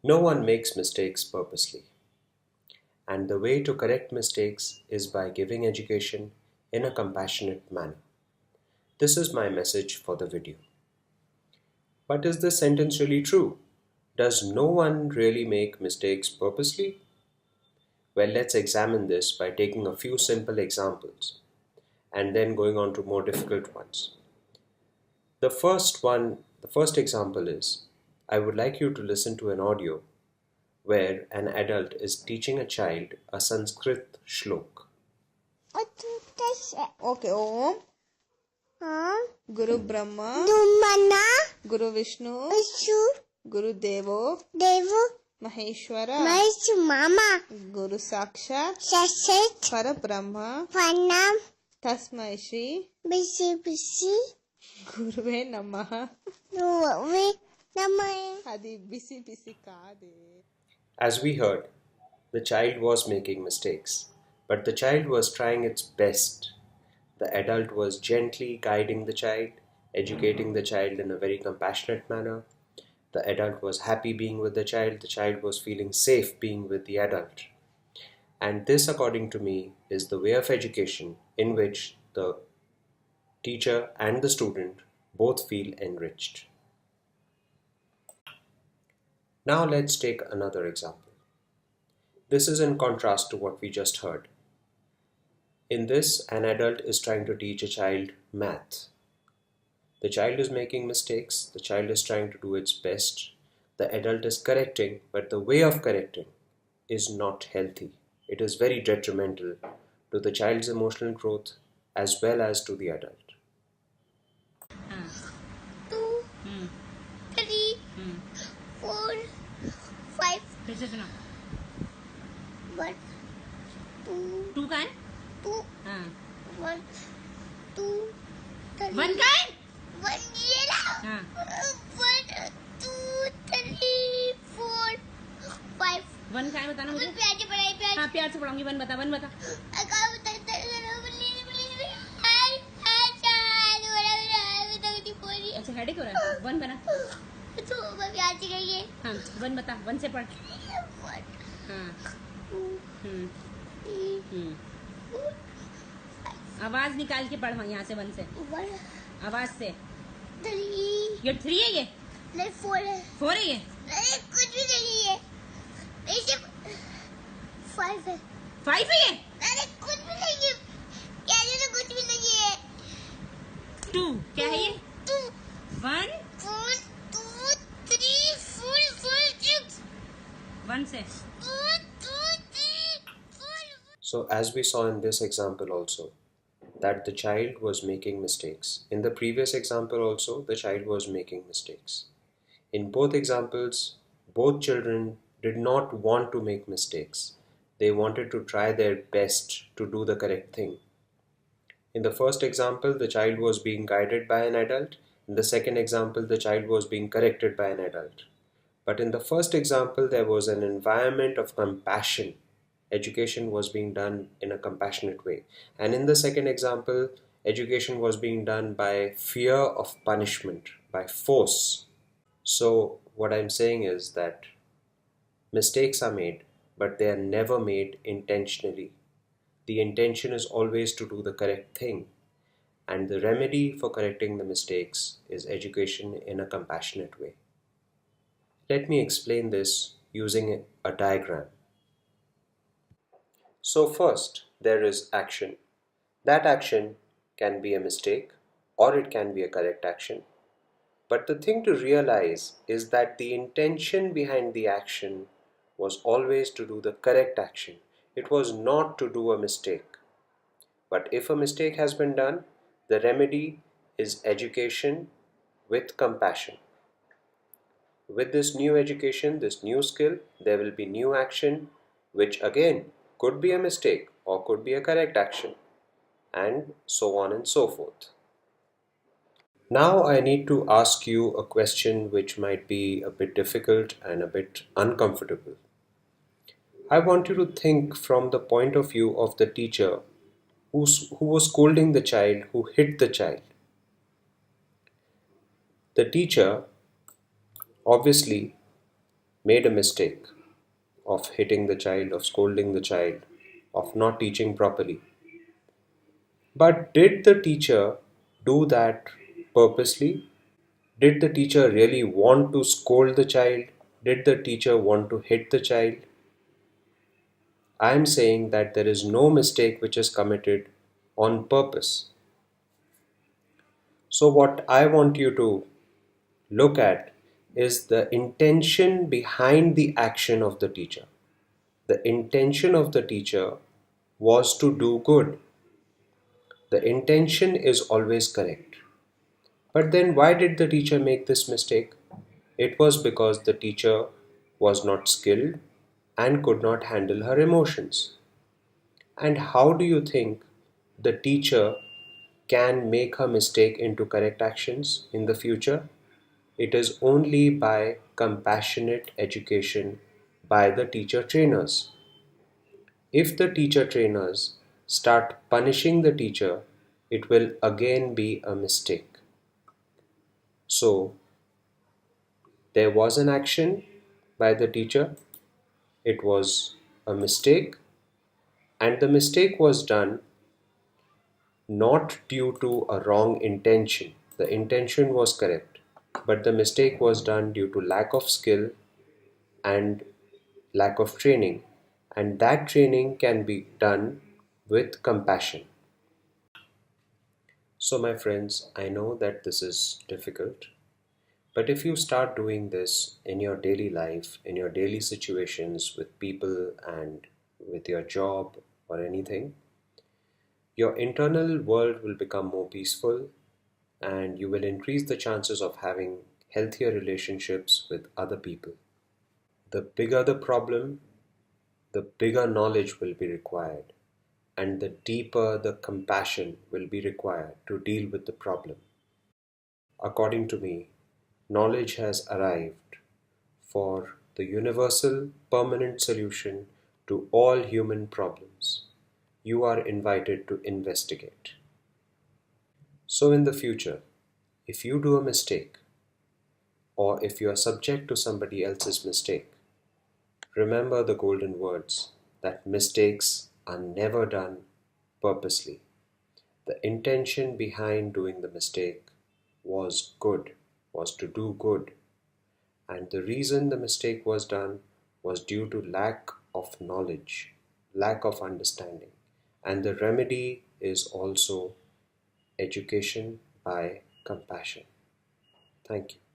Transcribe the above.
No one makes mistakes purposely, and the way to correct mistakes is by giving education in a compassionate manner. This is my message for the video. But is this sentence really true? Does no one really make mistakes purposely? Well, let's examine this by taking a few simple examples and then going on to more difficult ones. The first example is I would like you to listen to an audio where an adult is teaching a child a Sanskrit shlok. Okay, Om. Guru Brahma, Guru Vishnu, Guru Devo, Maheshwara, Guru Sakshat, Para Brahma, Tasmai Shri, Guruve Namaha. Adi bisi bisi kaade. As we heard, the child was making mistakes, but the child was trying its best. The adult was gently guiding the child, educating the child in a very compassionate manner. The adult was happy being with the child was feeling safe being with the adult. And this, according to me, is the way of education in which the teacher and the student both feel enriched. Now let's take another example. This is in contrast to what we just heard. In this, an adult is trying to teach a child math. The child is making mistakes, the child is trying to do its best, the adult is correcting, but the way of correcting is not healthy. It is very detrimental to the child's emotional growth as well as to the adult. 2, 3, 4, 5. फिर से सुना. 1, 2, 2 का है? 2, हाँ. 1, 2, 3. 1 का है? 1 ये ना. हाँ. 1, 2, 3, 4, 5. 1 का है बताना मुझे. प्यार से पढ़ाई प्यार. हाँ, प्यार से पढ़ाऊंगी. 1 बता. अच्छा, हेडेक हो रहा है. 1 बना. तो मैं प्यार से कहिए. हाँ, 1 बता. 1 से पढ़. 1, हाँ. 2, 3. 4, आवाज निकाल के पढ़ यहाँ से. 1 से 1, आवाज से. 3. ये 3 है. ये नहीं 4 है. 4 है. ये नहीं कुछ भी नहीं है. ऐसे 5 है. 5 है. ये अरे कुछ भी नहीं है. कहने तो कुछ भी नहीं है. 2 क्या है ये? 2, 1 4, 2, 3, 4, 6. 1 से. 1, 2, 3, 4. So, as we saw in this example also, that the child was making mistakes. In the previous example also, the child was making mistakes. In both examples, both children did not want to make mistakes. They wanted to try their best to do the correct thing. In the first example, the child was being guided by an adult. In the second example, the child was being corrected by an adult. But in the first example, there was an environment of compassion. Education was being done in a compassionate way. And in the second example, education was being done by fear of punishment, by force. So, what I'm saying is that mistakes are made, but they are never made intentionally. The intention is always to do the correct thing. And the remedy for correcting the mistakes is education in a compassionate way. Let me explain this using a diagram. So first, there is action. That action can be a mistake or it can be a correct action. But the thing to realize is that the intention behind the action was always to do the correct action. It was not to do a mistake. But if a mistake has been done, the remedy is education with compassion. With this new education, this new skill, there will be new action, which again could be a mistake or could be a correct action, and so on and so forth. Now I need to ask you a question which might be a bit difficult and a bit uncomfortable. I want you to think from the point of view of the teacher who was scolding the child, who hit the child. The teacher obviously made a mistake of hitting the child, of scolding the child, of not teaching properly. But did the teacher do that purposely? Did the teacher really want to scold the child? Did the teacher want to hit the child? I am saying that there is no mistake which is committed on purpose. So, what I want you to look at is the intention behind the action of the teacher. The intention of the teacher was to do good. The intention is always correct. But then, why did the teacher make this mistake? It was because the teacher was not skilled and could not handle her emotions. And how do you think the teacher can make her mistake into correct actions in the future? It is only by compassionate education by the teacher trainers. If the teacher trainers start punishing the teacher, it will again be a mistake. So, there was an action by the teacher, it was a mistake, and the mistake was done not due to a wrong intention. The intention was correct, but the mistake was done due to lack of skill and lack of training, and that training can be done with compassion. So, my friends, I know that this is difficult, but if you start doing this in your daily life, in your daily situations with people and with your job or anything, your internal world will become more peaceful and you will increase the chances of having healthier relationships with other people. The bigger the problem, the bigger knowledge will be required, and the deeper the compassion will be required to deal with the problem. According to me, knowledge has arrived for the universal permanent solution to all human problems. You are invited to investigate. So, in the future, if you do a mistake, or if you are subject to somebody else's mistake, remember the golden words that mistakes are never done purposely. The intention behind doing the mistake was good, was to do good. And the reason the mistake was done was due to lack of knowledge, lack of understanding. And the remedy is also education by compassion. Thank you.